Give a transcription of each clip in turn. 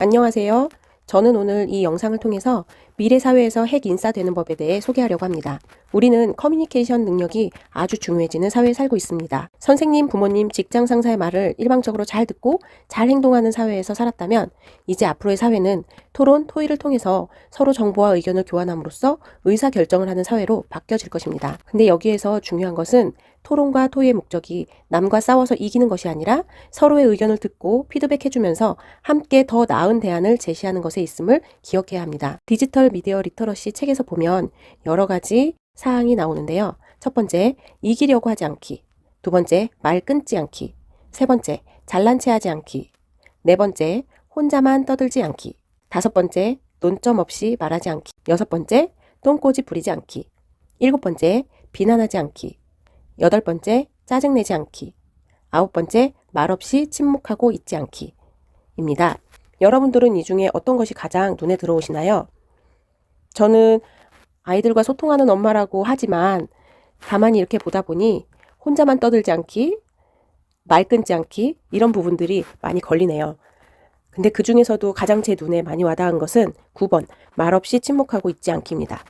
안녕하세요. 저는 오늘 이 영상을 통해서 미래 사회에서 핵 인싸 되는 법에 대해 소개하려고 합니다. 우리는 커뮤니케이션 능력이 아주 중요해지는 사회에 살고 있습니다. 선생님, 부모님, 직장 상사의 말을 일방적으로 잘 듣고 잘 행동하는 사회에서 살았다면 이제 앞으로의 사회는 토론, 토의를 통해서 서로 정보와 의견을 교환함으로써 의사결정을 하는 사회로 바뀌어질 것입니다. 근데 여기에서 중요한 것은 토론과 토의의 목적이 남과 싸워서 이기는 것이 아니라 서로의 의견을 듣고 피드백해주면서 함께 더 나은 대안을 제시하는 것에 있음을 기억해야 합니다. 디지털 미디어 리터러시 책에서 보면 여러 가지 사항이 나오는데요. 첫 번째, 이기려고 하지 않기. 두 번째, 말 끊지 않기. 세 번째, 잘난 체 하지 않기. 네 번째, 혼자만 떠들지 않기. 다섯 번째, 논점 없이 말하지 않기. 여섯 번째, 똥꼬지 부리지 않기. 일곱 번째, 비난하지 않기. 여덟 번째, 짜증내지 않기. 아홉 번째, 말없이 침묵하고 있지 않기. 입니다. 여러분들은 이 중에 어떤 것이 가장 눈에 들어오시나요? 저는 아이들과 소통하는 엄마라고 하지만 가만히 이렇게 보다 보니 혼자만 떠들지 않기, 말 끊지 않기 이런 부분들이 많이 걸리네요. 근데 그 중에서도 가장 제 눈에 많이 와닿은 것은 9번 말없이 침묵하고 있지 않기입니다.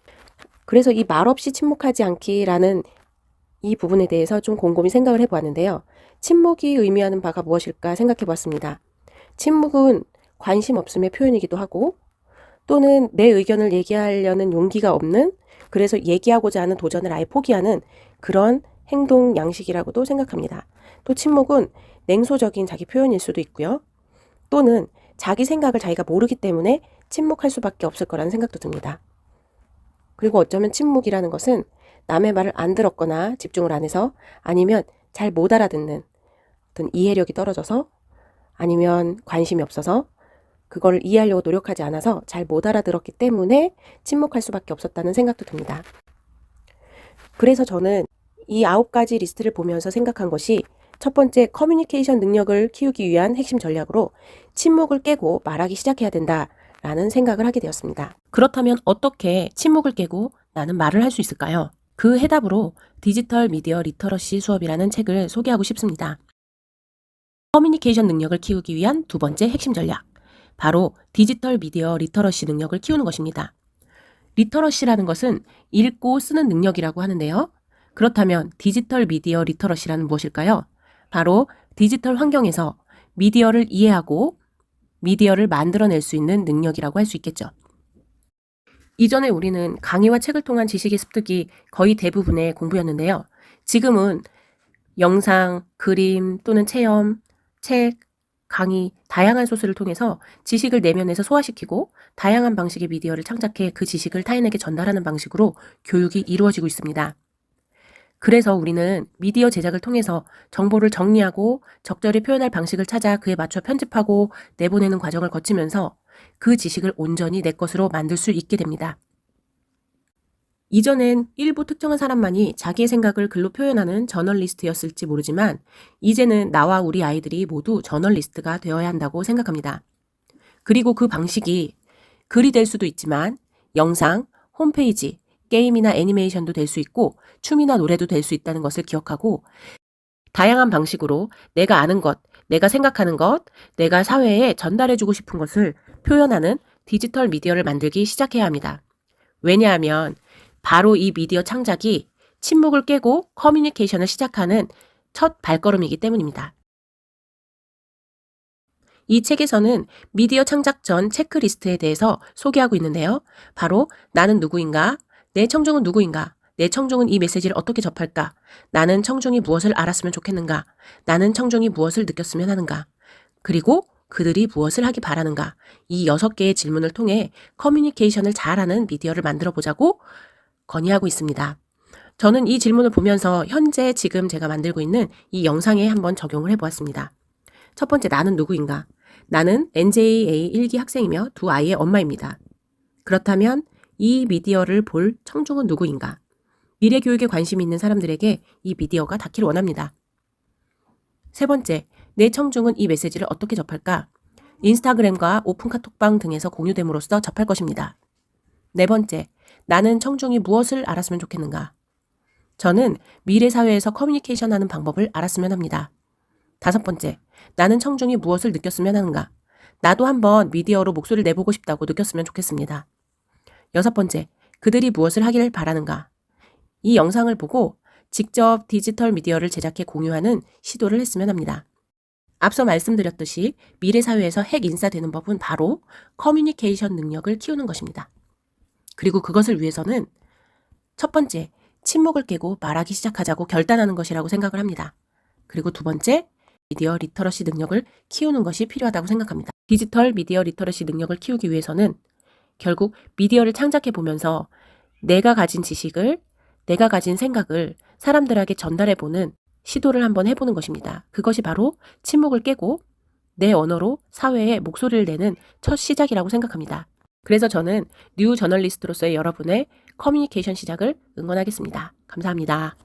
그래서 이 말없이 침묵하지 않기라는 이 부분에 대해서 좀 곰곰이 생각을 해보았는데요. 침묵이 의미하는 바가 무엇일까 생각해 보았습니다. 침묵은 관심 없음의 표현이기도 하고 또는 내 의견을 얘기하려는 용기가 없는, 그래서 얘기하고자 하는 도전을 아예 포기하는 그런 행동 양식이라고도 생각합니다. 또 침묵은 냉소적인 자기 표현일 수도 있고요. 또는 자기 생각을 자기가 모르기 때문에 침묵할 수밖에 없을 거라는 생각도 듭니다. 그리고 어쩌면 침묵이라는 것은 남의 말을 안 들었거나 집중을 안 해서, 아니면 잘 못 알아듣는 어떤 이해력이 떨어져서, 아니면 관심이 없어서 그걸 이해하려고 노력하지 않아서 잘 못 알아들었기 때문에 침묵할 수밖에 없었다는 생각도 듭니다. 그래서 저는 이 9가지 리스트를 보면서 생각한 것이, 첫 번째, 커뮤니케이션 능력을 키우기 위한 핵심 전략으로 침묵을 깨고 말하기 시작해야 된다라는 생각을 하게 되었습니다. 그렇다면 어떻게 침묵을 깨고 나는 말을 할 수 있을까요? 그 해답으로 디지털 미디어 리터러시 수업이라는 책을 소개하고 싶습니다. 커뮤니케이션 능력을 키우기 위한 두 번째 핵심 전략, 바로 디지털 미디어 리터러시 능력을 키우는 것입니다. 리터러시라는 것은 읽고 쓰는 능력이라고 하는데요. 그렇다면 디지털 미디어 리터러시라는 무엇일까요? 바로 디지털 환경에서 미디어를 이해하고 미디어를 만들어낼 수 있는 능력이라고 할 수 있겠죠. 이전에 우리는 강의와 책을 통한 지식의 습득이 거의 대부분의 공부였는데요. 지금은 영상, 그림 또는 체험, 책, 강의, 다양한 소스를 통해서 지식을 내면에서 소화시키고 다양한 방식의 미디어를 창작해 그 지식을 타인에게 전달하는 방식으로 교육이 이루어지고 있습니다. 그래서 우리는 미디어 제작을 통해서 정보를 정리하고 적절히 표현할 방식을 찾아 그에 맞춰 편집하고 내보내는 과정을 거치면서 그 지식을 온전히 내 것으로 만들 수 있게 됩니다. 이전엔 일부 특정한 사람만이 자기의 생각을 글로 표현하는 저널리스트였을지 모르지만 이제는 나와 우리 아이들이 모두 저널리스트가 되어야 한다고 생각합니다. 그리고 그 방식이 글이 될 수도 있지만 영상, 홈페이지, 게임이나 애니메이션도 될 수 있고 춤이나 노래도 될 수 있다는 것을 기억하고, 다양한 방식으로 내가 아는 것, 내가 생각하는 것, 내가 사회에 전달해주고 싶은 것을 표현하는 디지털 미디어를 만들기 시작해야 합니다. 왜냐하면 바로 이 미디어 창작이 침묵을 깨고 커뮤니케이션을 시작하는 첫 발걸음이기 때문입니다. 이 책에서는 미디어 창작 전 체크리스트에 대해서 소개하고 있는데요. 바로 나는 누구인가? 내 청중은 누구인가? 내 청중은 이 메시지를 어떻게 접할까? 나는 청중이 무엇을 알았으면 좋겠는가? 나는 청중이 무엇을 느꼈으면 하는가? 그리고 그들이 무엇을 하기 바라는가? 이 6개의 질문을 통해 커뮤니케이션을 잘하는 미디어를 만들어 보자고 건의하고 있습니다. 저는 이 질문을 보면서 현재 지금 제가 만들고 있는 이 영상에 한번 적용을 해보았습니다. 첫 번째, 나는 누구인가? 나는 NJA 1기 학생이며 2 아이의 엄마입니다. 그렇다면 이 미디어를 볼 청중은 누구인가? 미래 교육에 관심이 있는 사람들에게 이 미디어가 닿기를 원합니다. 세 번째, 내 청중은 이 메시지를 어떻게 접할까? 인스타그램과 오픈 카톡방 등에서 공유됨으로써 접할 것입니다. 네 번째, 나는 청중이 무엇을 알았으면 좋겠는가? 저는 미래 사회에서 커뮤니케이션 하는 방법을 알았으면 합니다. 다섯 번째, 나는 청중이 무엇을 느꼈으면 하는가? 나도 한번 미디어로 목소리를 내보고 싶다고 느꼈으면 좋겠습니다. 6번째, 그들이 무엇을 하기를 바라는가? 이 영상을 보고 직접 디지털 미디어를 제작해 공유하는 시도를 했으면 합니다. 앞서 말씀드렸듯이 미래 사회에서 핵 인싸되는 법은 바로 커뮤니케이션 능력을 키우는 것입니다. 그리고 그것을 위해서는 첫 번째, 침묵을 깨고 말하기 시작하자고 결단하는 것이라고 생각을 합니다. 그리고 두 번째, 미디어 리터러시 능력을 키우는 것이 필요하다고 생각합니다. 디지털 미디어 리터러시 능력을 키우기 위해서는 결국 미디어를 창작해 보면서 내가 가진 지식을, 내가 가진 생각을 사람들에게 전달해보는 시도를 한번 해보는 것입니다. 그것이 바로 침묵을 깨고 내 언어로 사회에 목소리를 내는 첫 시작이라고 생각합니다. 그래서 저는 뉴 저널리스트로서의 여러분의 커뮤니케이션 시작을 응원하겠습니다. 감사합니다.